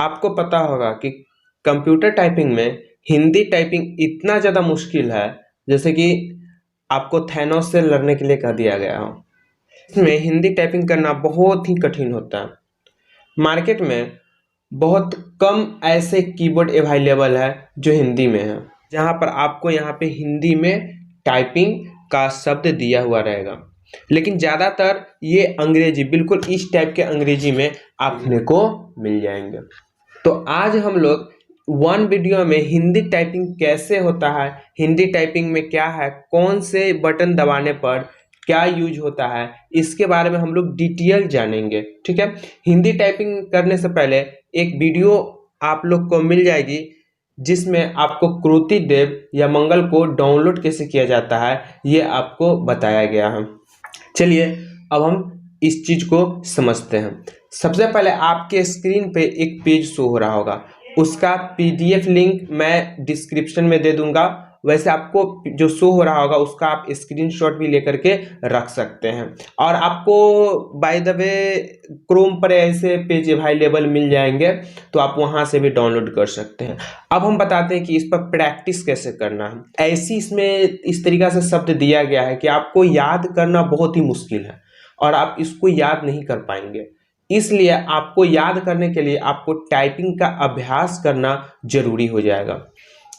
आपको पता होगा कि कंप्यूटर टाइपिंग में हिंदी टाइपिंग इतना ज़्यादा मुश्किल है जैसे कि आपको थैनोस से लड़ने के लिए कह दिया गया हो। इसमें हिंदी टाइपिंग करना बहुत ही कठिन होता है। मार्केट में बहुत कम ऐसे कीबोर्ड अवेलेबल है जो हिंदी में है, जहाँ पर आपको यहाँ पे हिंदी में टाइपिंग का शब्द दिया हुआ रहेगा, लेकिन ज़्यादातर ये अंग्रेजी, बिल्कुल इस टाइप के अंग्रेजी में आपने को मिल जाएंगे। तो आज हम लोग वन वीडियो में हिंदी टाइपिंग कैसे होता है, हिंदी टाइपिंग में क्या है, कौन से बटन दबाने पर क्या यूज होता है, इसके बारे में हम लोग डिटेल जानेंगे। ठीक है, हिंदी टाइपिंग करने से पहले एक वीडियो आप लोग को मिल जाएगी जिसमें आपको कृति देव या मंगल को डाउनलोड कैसे किया जाता है ये आपको बताया गया है। चलिए अब हम इस चीज को समझते हैं। सबसे पहले आपके स्क्रीन पे एक पेज शो हो रहा होगा, उसका पीडीएफ लिंक मैं डिस्क्रिप्शन में दे दूंगा। वैसे आपको जो शो हो रहा होगा उसका आप स्क्रीनशॉट भी लेकर के रख सकते हैं, और आपको बाय द वे क्रोम पर ऐसे पेज अवेलेबल मिल जाएंगे तो आप वहां से भी डाउनलोड कर सकते हैं। अब हम बताते हैं कि इस पर प्रैक्टिस कैसे करना है। ऐसी इसमें इस तरीका से शब्द दिया गया है कि आपको याद करना बहुत ही मुश्किल है और आप इसको याद नहीं कर पाएंगे। इसलिए आपको याद करने के लिए आपको टाइपिंग का अभ्यास करना जरूरी हो जाएगा।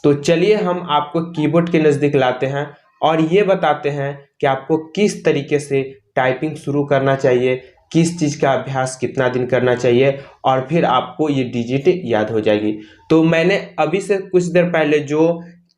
तो चलिए हम आपको कीबोर्ड के नज़दीक लाते हैं और ये बताते हैं कि आपको किस तरीके से टाइपिंग शुरू करना चाहिए, किस चीज़ का अभ्यास कितना दिन करना चाहिए, और फिर आपको ये डिजिट याद हो जाएगी। तो मैंने अभी से कुछ देर पहले जो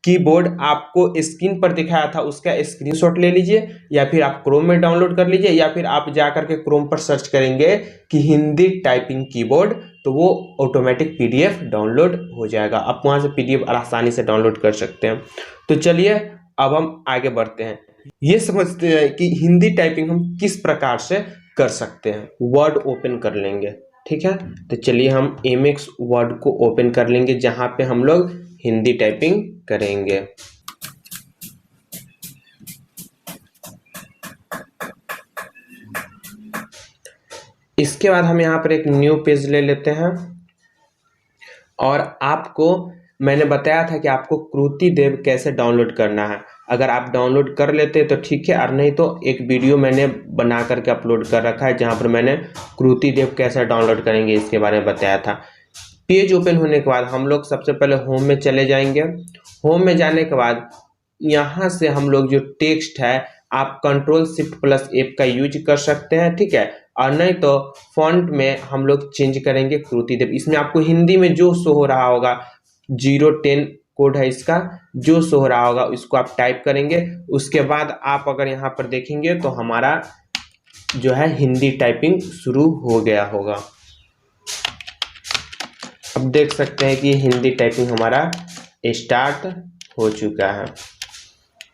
कीबोर्ड आपको स्क्रीन पर दिखाया था उसका स्क्रीनशॉट ले लीजिए, या फिर आप क्रोम में डाउनलोड कर लीजिए, या फिर आप जा करके क्रोम पर सर्च करेंगे कि हिंदी टाइपिंग कीबोर्ड, तो वो ऑटोमेटिक पीडीएफ डाउनलोड हो जाएगा। आप वहां से पीडीएफ आसानी से डाउनलोड कर सकते हैं। तो चलिए अब हम आगे बढ़ते हैं, ये समझते हैं कि हिंदी टाइपिंग हम किस प्रकार से कर सकते हैं। वर्ड ओपन कर लेंगे, ठीक है। तो चलिए हम एमएक्स वर्ड को ओपन कर लेंगे जहां पे हम लोग हिंदी टाइपिंग करेंगे। इसके बाद हम यहाँ पर एक न्यू पेज ले लेते हैं, और आपको मैंने बताया था कि आपको कृति देव कैसे डाउनलोड करना है। अगर आप डाउनलोड कर लेते तो ठीक है, और नहीं तो एक वीडियो मैंने बना करके अपलोड कर रखा है जहाँ पर मैंने कृति देव कैसे डाउनलोड करेंगे इसके बारे में बताया था। पेज ओपन होने के बाद हम लोग सबसे पहले होम में चले जाएंगे। होम में जाने के बाद यहाँ से हम लोग जो टेक्स्ट है आप Ctrl+Shift+F का यूज कर सकते हैं, ठीक है। और नहीं तो फॉन्ट में हम लोग चेंज करेंगे कृति देव। इसमें आपको हिंदी में जो शो हो रहा होगा 010 कोड है इसका, जो शो हो रहा होगा उसको आप टाइप करेंगे। उसके बाद आप अगर यहाँ पर देखेंगे तो हमारा जो है हिंदी टाइपिंग शुरू हो गया होगा। अब देख सकते हैं कि हिंदी टाइपिंग हमारा स्टार्ट हो चुका है।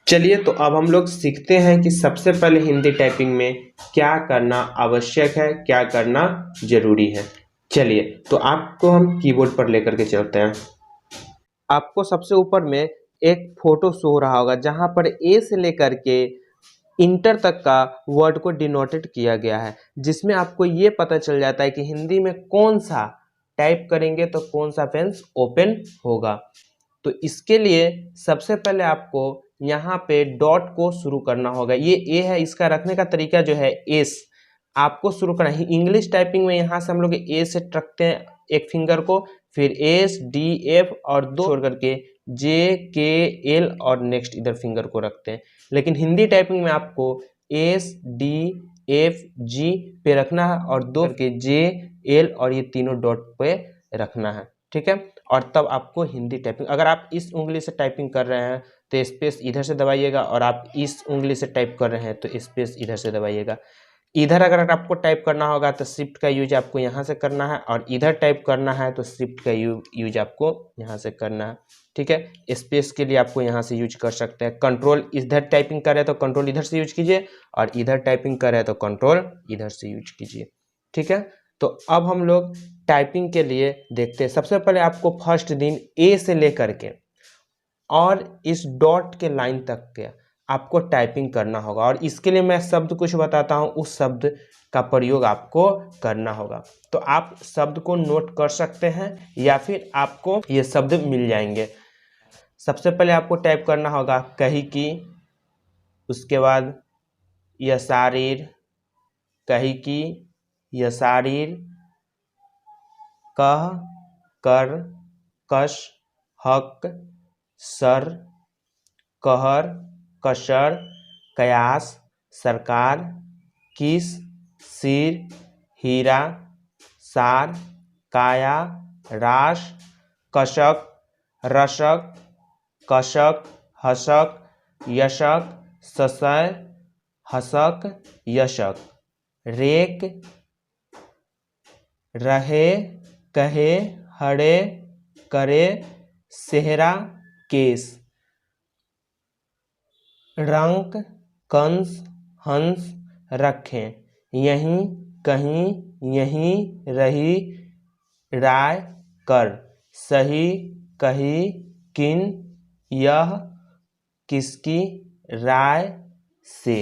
चलिए तो अब हम लोग सीखते हैं कि सबसे पहले हिंदी टाइपिंग में क्या करना आवश्यक है, क्या करना जरूरी है। चलिए तो आपको हम कीबोर्ड पर लेकर के चलते हैं। आपको सबसे ऊपर में एक फोटो शो हो रहा होगा जहां पर ए से लेकर के इंटर तक का वर्ड को डिनोटेड किया गया है, जिसमें आपको ये पता चल जाता है कि हिंदी में कौन सा टाइप करेंगे तो कौन सा पेंस ओपन होगा। तो इसके लिए सबसे पहले आपको यहाँ पे डॉट को शुरू करना होगा। ये ए है, इसका रखने का तरीका जो है एस आपको शुरू करना है। इंग्लिश टाइपिंग में यहाँ से हम लोग ए से रखते हैं एक फिंगर को, फिर एस डी एफ और दो छोड़ करके जे के एल और नेक्स्ट इधर फिंगर को रखते हैं। लेकिन हिंदी टाइपिंग में आपको एस डी एफ जी पे रखना है और दो करके जे एल और ये तीनों डॉट पे रखना है, ठीक है। और तब आपको हिंदी टाइपिंग, अगर आप इस उंगली से टाइपिंग कर रहे हैं तो स्पेस इधर से दबाइएगा, और आप इस उंगली से टाइप कर रहे हैं तो स्पेस इधर से दबाइएगा। इधर अगर आपको टाइप करना होगा तो शिफ्ट का यूज आपको यहाँ से करना है, और इधर टाइप करना है तो शिफ्ट का यूज आपको यहाँ से करना है, ठीक है। स्पेस के लिए आपको यहाँ से यूज कर सकते हैं। कंट्रोल इधर टाइपिंग कर रहे हैं तो कंट्रोल इधर से यूज कीजिए, और इधर टाइपिंग कर रहे हैं तो कंट्रोल इधर से यूज कीजिए, ठीक है। तो अब हम लोग टाइपिंग के लिए देखते हैं। सबसे पहले आपको फर्स्ट दिन ए से लेकर के और इस डॉट के लाइन तक के आपको टाइपिंग करना होगा। और इसके लिए मैं शब्द कुछ बताता हूँ, उस शब्द का प्रयोग आपको करना होगा। तो आप शब्द को नोट कर सकते हैं या फिर आपको ये शब्द मिल जाएंगे। सबसे पहले आपको टाइप करना होगा कही की, उसके बाद यशारीर, कही की, यशारीर, कह, कर, कश, हक, सर, कहर, कसर, कयास, सरकार, किस, सिर, हीरा, सार, काया, राश, कशक, रशक, कशक, हसक, यशक, ससय, हसक, यशक, रेक, रहे, कहे, हरे, करे, सेहरा, केस, रंक, कंस, हंस, रखें, यहीं, कहीं, यहीं, रही, राय, कर, सही, कही, किन, यह, किसकी, राय से।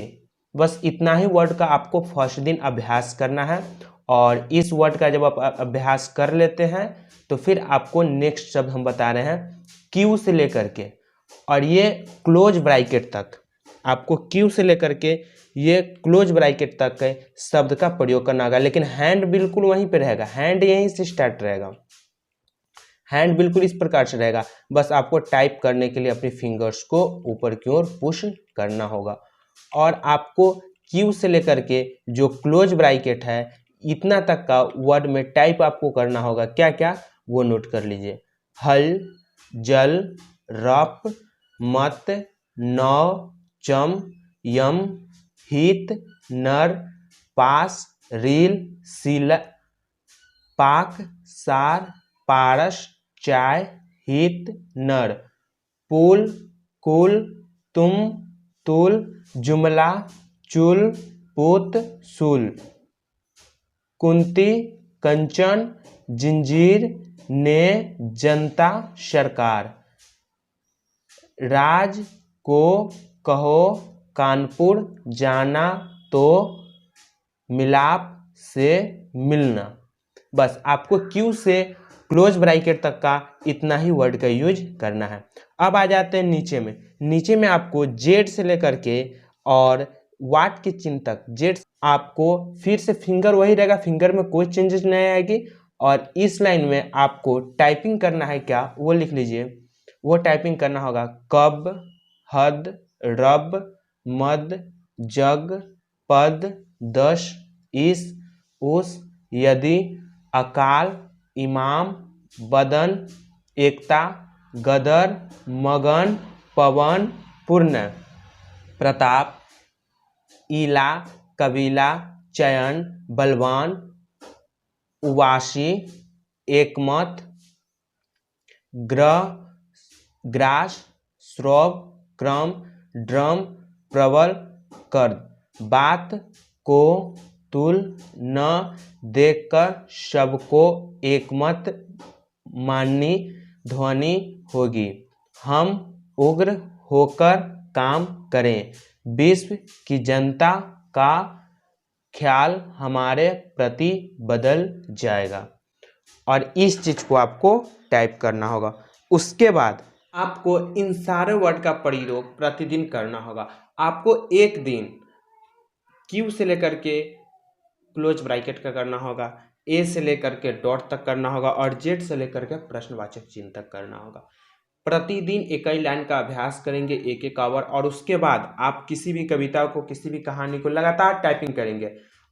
बस इतना ही वर्ड का आपको फर्स्ट दिन अभ्यास करना है। और इस वर्ड का जब आप अभ्यास कर लेते हैं तो फिर आपको नेक्स्ट शब्द हम बता रहे हैं क्यू से लेकर के, और ये क्लोज ब्रैकेट तक, आपको क्यू से लेकर के ये क्लोज ब्रैकेट तक के शब्द का प्रयोग करना होगा। लेकिन हैंड बिल्कुल वहीं पे रहेगा, हैंड यहीं से स्टार्ट रहेगा, हैंड बिल्कुल इस प्रकार से रहेगा। बस आपको टाइप करने के लिए अपनी फिंगर्स को ऊपर की ओर पुश करना होगा। और आपको क्यू से लेकर के जो क्लोज ब्रैकेट है इतना तक का वर्ड में टाइप आपको करना होगा। क्या क्या वो नोट कर लीजिए। हल, जल, रप, मत, नौ, चम, यम, हित, नर, पास, रील, सील, पाक, सार, पारस, चाय, हित, नर, पुल, कुल, तुम, तुल, जुमला, चुल, पुत, सुल, कुंती, कंचन, जंजीर, ने, जनता, सरकार, राज को, कहो, कानपुर, जाना तो, मिलाप से, मिलना। बस आपको क्यू से क्लोज ब्रैकेट तक का इतना ही वर्ड का यूज करना है। अब आ जाते हैं नीचे में। नीचे में आपको जेड से लेकर के और वाट के चिन्ह तक, जेड आपको फिर से फिंगर वही रहेगा, फिंगर में कोई चेंजेस नहीं आएगी। और इस लाइन में आपको टाइपिंग करना है क्या वो लिख लीजिए। वो टाइपिंग करना होगा कब, हद, रब, मद, जग, पद, दश, इस, उस, यदि, अकाल, इमाम, बदन, एकता, गदर, मगन, पवन, पूर्ण, प्रताप, इला, कबीला, चयन, बलवान, उवासी, एकमत, ग्रह, ग्रास, श्रव, क्रम, ड्रम, प्रबल, कर्द, बात को, तुल, न, देखकर सबको एकमत माननी ध्वनि होगी, हम उग्र होकर काम करें, विश्व की जनता का ख्याल हमारे प्रति बदल जाएगा। और इस चीज को आपको टाइप करना होगा। उसके बाद आपको इन सारे वर्ड का प्रयोग प्रतिदिन करना होगा। आपको एक दिन क्यू से लेकर के क्लोज ब्रैकेट का करना होगा, ए से लेकर के डॉट तक करना होगा, और जेड से लेकर के प्रश्नवाचक चिन्ह तक करना होगा। प्रतिदिन एक ही लाइन का अभ्यास करेंगे, एक एक आवर, और उसके बाद आप किसी भी कविता को, किसी भी कहानी को लगातार टाइपिंग करेंगे।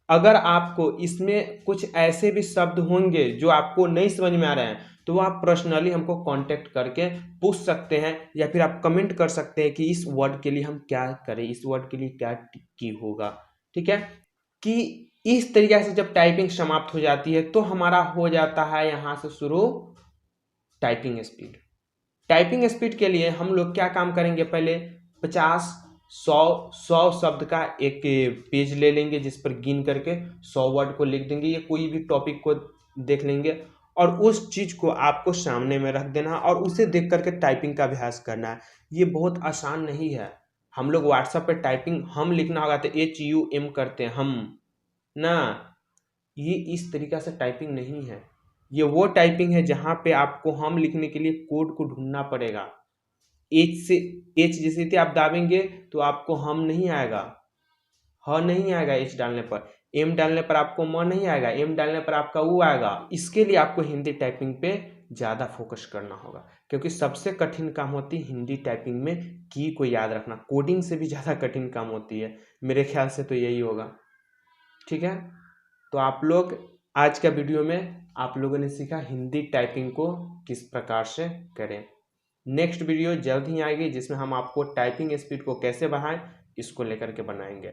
अगर आपको इसमें कुछ ऐसे भी शब्द होंगे जो आपको नहीं समझ में आ रहे हैं तो आप पर्सनली हमको कांटेक्ट करके पूछ सकते हैं, या फिर आप कमेंट कर सकते हैं कि इस वर्ड के लिए हम क्या करें, इस वर्ड के लिए क्या टिक होगा। ठीक है, कि इस तरीके से जब टाइपिंग समाप्त हो जाती है तो हमारा हो जाता है यहाँ से शुरू टाइपिंग स्पीड। टाइपिंग स्पीड के लिए हम लोग क्या काम करेंगे, पहले 50, 100 शब्द का एक पेज ले लेंगे जिस पर गिन करके 100 वर्ड को लिख देंगे, या कोई भी टॉपिक को देख लेंगे और उस चीज को आपको सामने में रख देना है और उसे देख करके टाइपिंग का अभ्यास करना है। ये बहुत आसान नहीं है, हम लोग व्हाट्सएप पे टाइपिंग हम लिखना होगा तो HUM करते हैं हम ना, ये इस तरीका से टाइपिंग नहीं है। ये वो टाइपिंग है जहाँ पे आपको हम लिखने के लिए कोड को ढूंढना पड़ेगा। एच जैसे आप दाबेंगे तो आपको हम नहीं आएगा, ह नहीं आएगा एच डालने पर, एम डालने पर आपको म नहीं आएगा, एम डालने पर आपका ऊ आएगा। इसके लिए आपको हिंदी टाइपिंग पे ज़्यादा फोकस करना होगा, क्योंकि सबसे कठिन काम होती है हिंदी टाइपिंग में की को याद रखना। कोडिंग से भी ज़्यादा कठिन काम होती है, मेरे ख्याल से तो यही होगा। ठीक है, तो आप लोग आज का वीडियो में आप लोगों ने सीखा हिंदी टाइपिंग को किस प्रकार से करें। नेक्स्ट वीडियो जल्द ही आएगी जिसमें हम आपको टाइपिंग स्पीड को कैसे बढ़ाएं इसको लेकर के बनाएंगे।